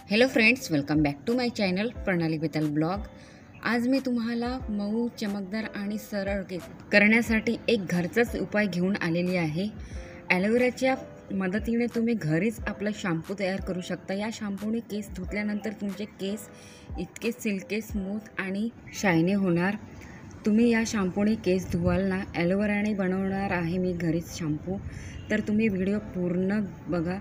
Hello friends, welcome back to my channel Pranali Betal blog. आज मी तुम्हाला मऊ चमकदार आणि सरळ केस करण्यासाठी एक घरचाच उपाय घेऊन आलेली आहे। ॲलोवेराच्या मदतीने तुम्ही घरीच आपला शॅम्पू तयार करू शकता। या शॅम्पूने केस धुतल्यानंतर तुमचे केस इतके सिल्की, स्मूथ आणि शायनी होणार। तुम्ही या शॅम्पूने केस धुवाल ना, ॲलोवेराने बनवणार आहे मी घरीच शॅम्पू। तर तुम्ही व्हिडिओ पूर्ण बघा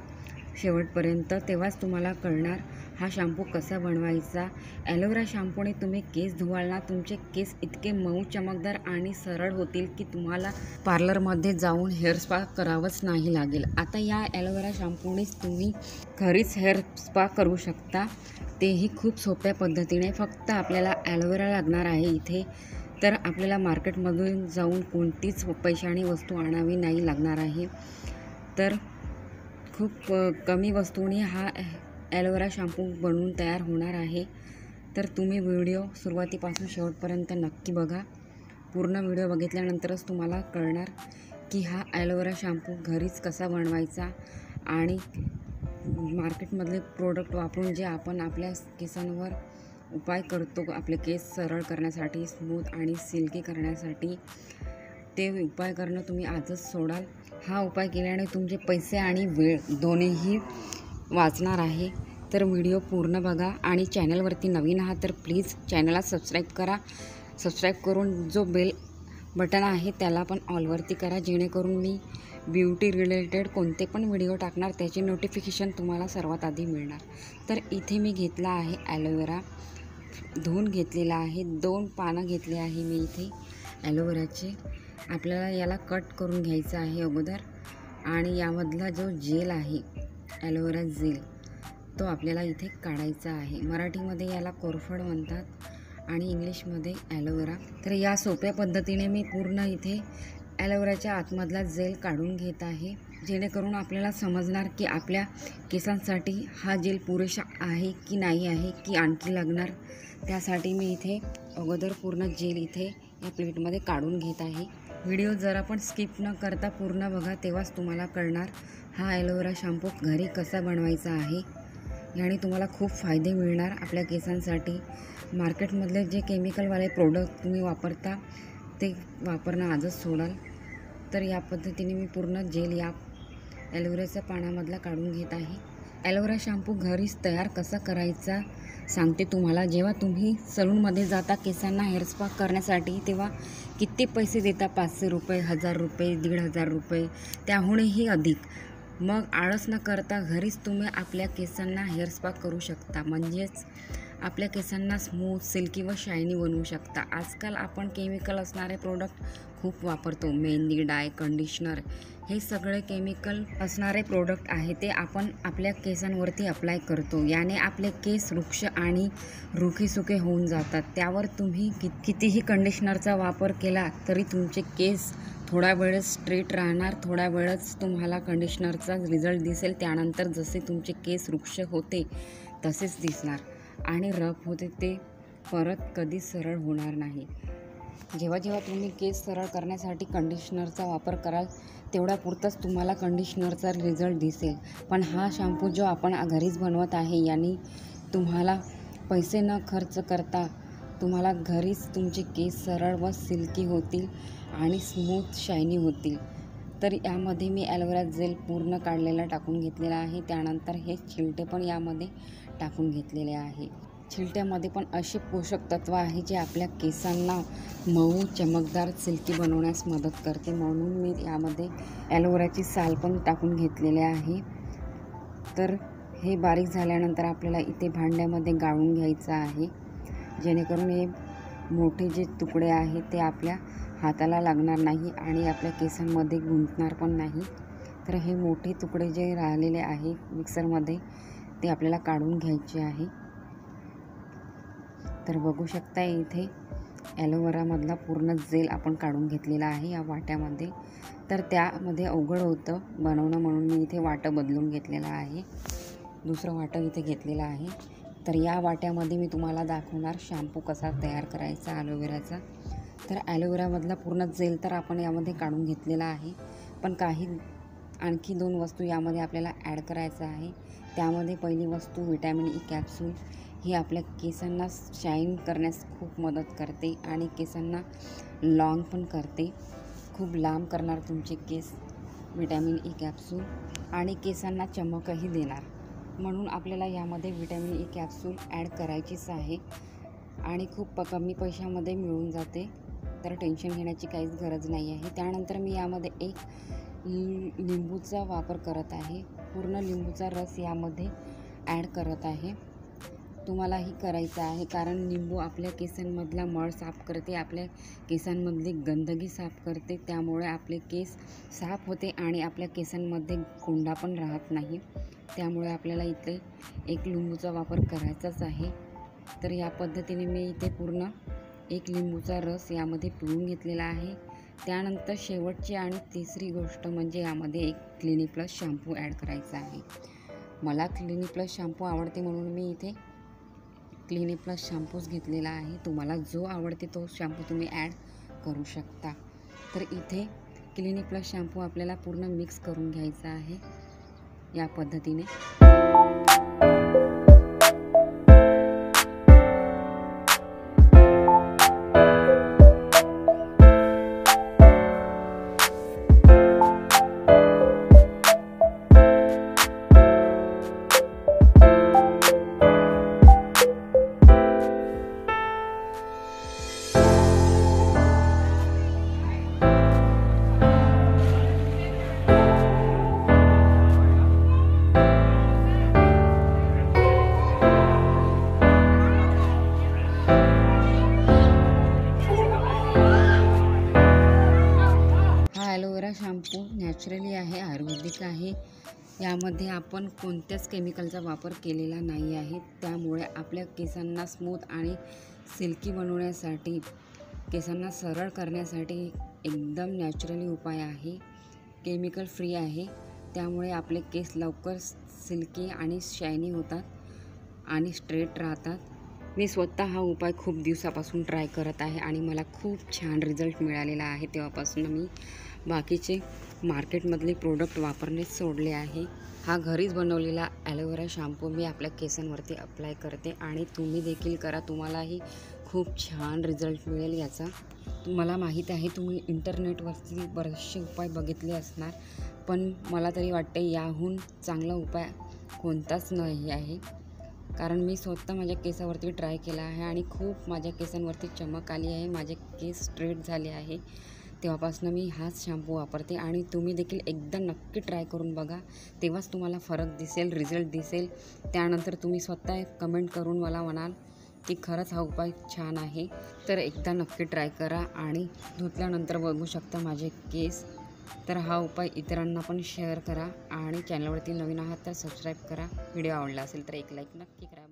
शेवटपर्यंत, तेव्हाच तुम्हाला कळणार हा शॅम्पू कसा बनवायचा। ॲलोवेरा शॅम्पूने तुम्ही केस धुवाल ना, तुमचे केस इतके मऊ, चमकदार आणि सरळ होतील की तुम्हाला पार्लरमध्ये जाऊन हेअर स्पा करावंच नाही लागेल। आता या ॲलोवेरा शॅम्पूनेच तुम्ही घरीच हेअर स्पा करू शकता, तेही खूप सोप्या पद्धतीने। फक्त आपल्याला ॲलोवेरा लागणार आहे इथे। तर आपल्याला मार्केटमधून जाऊन कोणतीच पैशाने वस्तू आणावी नाही लागणार आहे। तर खूप कमी वस्तूंनी हा ॲलोवेरा शॅम्पू बनवून तयार होणार आहे। तर तुम्ही व्हिडिओ सुरुवातीपासून शेवटपर्यंत नक्की बघा। पूर्ण व्हिडिओ बघितल्यानंतरच तुम्हाला कळणार की हा ॲलोवेरा शॅम्पू घरीच कसा बनवायचा आणि मार्केटमधले प्रोडक्ट वापरून जे आपण आपल्या केसांवर उपाय करतो, आपले केस सरळ करण्यासाठी, स्मूथ आणि सिल्की करण्यासाठी, ते उपाय करणं तुम्ही आजच सोडाल। हा उपाय केल्याने तुमचे पैसे आणि वेळ दोन्हीही वाचणार आहे। तर व्हिडिओ पूर्ण बघा आणि चॅनलवरती नवीन आहात तर प्लीज चॅनलला सबस्क्राईब करा। सबस्क्राईब करून जो बेल बटन आहे त्याला पण ऑलवरती करा, जेणेकरून मी ब्युटी रिलेटेड कोणते पण व्हिडिओ टाकणार त्याची नोटिफिकेशन तुम्हाला सर्वात आधी मिळणार। तर इथे मी घेतला आहे ॲलोवेरा, धुवून घेतलेला आहे। 2 पानं घेतले आहे मी इथे ॲलोवेराचे। आपल्याला याला कट करून घ्यायचं आहे अगोदर, आणि यामधला जो जेल आहे ॲलोवेरा जेल तो आपल्याला इथे काढायचा आहे। मराठीमध्ये याला कोरफड म्हणतात आणि इंग्लिशमध्ये ॲलोवेरा। तर या सोप्या पद्धतीने मी पूर्ण इथे ॲलोवेराच्या आतमधला जेल काढून घेत आहे, जेणेकरून आपल्याला समजणार की आपल्या केसांसाठी हा जेल पुरेसा आहे की नाही आहे, की आणखी लागणार। त्यासाठी मी इथे अगोदर पूर्ण जेल इथे या प्लेटमध्ये काढून घेत आहे। व्हिडिओ जरा पण स्किप न करता पूर्ण बघा, तेव्हाच तुम्हाला कळणार हा ॲलोवेरा शॅम्पू घरी कसा बनवायचा आहे। याने तुम्हाला खूप फायदे मिळणार आपल्या केसांसाठी। मार्केटमधले जे केमिकलवाले प्रोडक्ट तुम्ही वापरता ते वापरणं आजच सोडाल। तर या पद्धतीने मी पूर्ण जेल या ॲलोवेराच्या पानामधला काढून घेत आहे। ॲलोवेरा शॅम्पू घरीच तयार कसा करायचा सांगते तुम्हाला। जेव्हा तुम्ही सलूनमध्ये जाता केसांना हेअर स्पा करण्यासाठी, तेव्हा किती पैसे देता? 500 रुपये, 1000 रुपये, 1500 रुपये, त्याहूनही अधिक। मग आळस न करता घरीच तुम्ही आपल्या केसांना हेअर स्पा करू शकता, म्हणजेच आपल्या केसांना स्मूथ, सिल्की व शायनी बनवू शकता। आजकाल आपण केमिकल असणारे प्रोडक्ट खूप वापरतो, मेहंदी, डाय, कंडिशनर, हे सगळे केमिकल असणारे प्रोडक्ट आहे, ते आपण आपल्या केसांवरती अप्लाय करतो। याने आपले केस रुक्ष आणि रुखीसुखे होऊन जातात। त्यावर तुम्ही कितीही कंडिशनरचा वापर केला तरी तुमचे केस थोडा वेळच स्ट्रेट राहणार, थोड्या वेळच तुम्हाला कंडिशनरचा रिझल्ट दिसेल। त्यानंतर जसे तुमचे केस रुक्ष होते तसेच दिसणार आणि रफ होते, ते परत कधी सरळ होणार नाही। जेव्हा जेव्हा तुम्ही केस सरळ करण्यासाठी कंडिशनरचा वापर कराल, तेवढ्यापुरतंच तुम्हाला कंडिशनरचा रिझल्ट दिसेल। पण हा शॅम्पू जो आपण घरीच बनवत आहे, याने तुम्हाला पैसे न खर्च करता तुम्हाला घरीच तुमचे केस सरळ व सिल्की होतील आणि स्मूथ शायनी होतील। तर यामध्ये मी ॲलोवेरा जेल पूर्ण काढलेला टाकून घेतलेला आहे। त्यानंतर हे छिलटे पण यामध्ये टाकून घेतलेले आहे। छिलट्यामध्ये पण असे पोषक तत्व आहे जे आपल्या केसांना मऊ, चमकदार, सिल्की बनवण्यास मदत करते, म्हणून मी यामध्ये ॲलोवेराची साल पण टाकून घेतलेले आहे। तर हे बारीक झाल्यानंतर आपल्याला इथे भांड्यामध्ये गाळून घ्यायचं आहे, जेणेकरून हे मोठे जे तुकडे आहेत ते आपल्या हाताला लागणार नाही आणि आपल्या केसांमध्ये गुंतणार पण नाही। तर हे मोठे तुकडे जे राहिलेले आहे मिक्सरमध्ये, ते आपल्याला काढून घ्यायचे आहे। तर बघू शकता इथे ॲलोवेरामधला पूर्ण जेल आपण काढून घेतलेला आहे या वाट्यामध्ये। तर त्यामध्ये अवघड होतं बनवणं, म्हणून मी इथे वाटं बदलून घेतलेलं आहे, दुसरं वाटं इथे घेतलेलं आहे। तर या वाट्यामध्ये मी तुम्हाला दाखवणार शॅम्पू कसा तयार करायचा ॲलोवेराचा। तर ॲलोवेरामधला पूर्ण जेल तर आपण यामध्ये काढून घेतलेला आहे, पण आणखी 2 वस्तू यामध्ये आपल्याला ॲड करायचं आहे। त्यामध्ये पहिली वस्तू विटॅमिन ई कॅप्सूल. ही आपल्या केसांना शाईन करण्यास खूप मदत करते आणि केसांना लॉंग पण करते. खूप लांब करणार तुमचे केस विटॅमिन ई कॅप्सूल आणि केसांना चमकही देणार. म्हणून आपल्याला यामध्ये विटॅमिन ई कॅप्सूल ॲड करायचीच आहे आणि खूप कमी पैशामध्ये मिळून जाते, तर टेन्शन घेण्याची काहीच गरज नाही आहे. त्यानंतर मी यामध्ये एक लिंबूचा वापर करत आहे. पूर्ण लिंबूचा रस यामध्ये ॲड करत आहे. तुम्हालाही करायचं आहे, कारण लिंबू आपल्या केसांमधला मळ साफ करते, आपल्या केसांमधली गंदगी साफ करते. त्यामुळे आपले केस साफ होते आणि आपल्या केसांमध्ये कोंडा पण राहत नाही. त्यामुळे आपल्याला इथे एक लिंबूचा वापर करायचाच आहे. तर या पद्धतीने मी इथे पूर्ण एक लिंबूचा रस यामध्ये पिळून घेतलेला आहे. त्यानंतर शेवटची आणि तिसरी गोष्ट म्हणजे यामध्ये एक क्लिनिक प्लस शॅम्पू ॲड करायचा आहे. मला क्लिनिक प्लस शॅम्पू आवडते म्हणून मी इथे क्लिनिक प्लस शॅम्पूच घेतलेला आहे. तुम्हाला जो आवडते तो शॅम्पू तुम्ही ॲड करू शकता. तर इथे क्लिनिक प्लस शॅम्पू आपल्याला पूर्ण मिक्स करून घ्यायचा आहे या पद्धतीने. ॲलोवेरा शॅम्पू नॅचरली आहे, आयुर्वेदिक आहे. यामध्ये आपण कोणत्याच केमिकलचा वापर केलेला नाही आहे. त्यामुळे आपल्या केसांना स्मूथ आणि सिल्की बनवण्यासाठी, केसांना सरळ करण्यासाठी एकदम नॅचरली उपाय आहे. केमिकल फ्री आहे. त्यामुळे आपले केस लवकर सिल्की आणि शायनी होतात आणि स्ट्रेट राहतात. मी स्वतः हा उपाय खूप दिवसापासून ट्राय करत आहे आणि मला खूप छान रिझल्ट मिळालेला आहे. तेव्हापासून मी बाकीचे मार्केटमधले प्रोडक्ट वापरणेच सोडले आहे. हा घरीच बनवलेला ॲलोवेरा शॅम्पू मी आपल्या केसांवरती अप्लाय करते आणि तुम्ही देखील करा. तुम्हालाही खूप छान रिझल्ट मिळेल याचा. मला माहीत आहे तुम्ही इंटरनेटवरती बरेचसे उपाय बघितले असणार, पण मला तरी वाटते याहून चांगला उपाय कोणताच नाही आहे. कारण मी स्वतः माझ्या केसावरती ट्राय केला आहे आणि खूप माझ्या केसांवरती चमक आली आहे. माझे केस स्ट्रेट झाले आहे. तेव्हापासून मी हाच शॅम्पू वापरते आणि तुम्ही देखील एकदा नक्की ट्राय करून बघा. तेव्हाच तुम्हाला फरक दिसेल, रिझल्ट दिसेल. त्यानंतर तुम्ही स्वतः कमेंट करून मला म्हणाल की खरंच हा उपाय छान आहे. तर एकदा नक्की ट्राय करा आणि धुतल्यानंतर बघू शकता माझे केस. तर हा उपाय इतरांना पण शेअर करा आणि चॅनलवरती नवीन आहात तर सबस्क्राईब करा. व्हिडिओ आवडला असेल तर एक लाईक नक्की करा.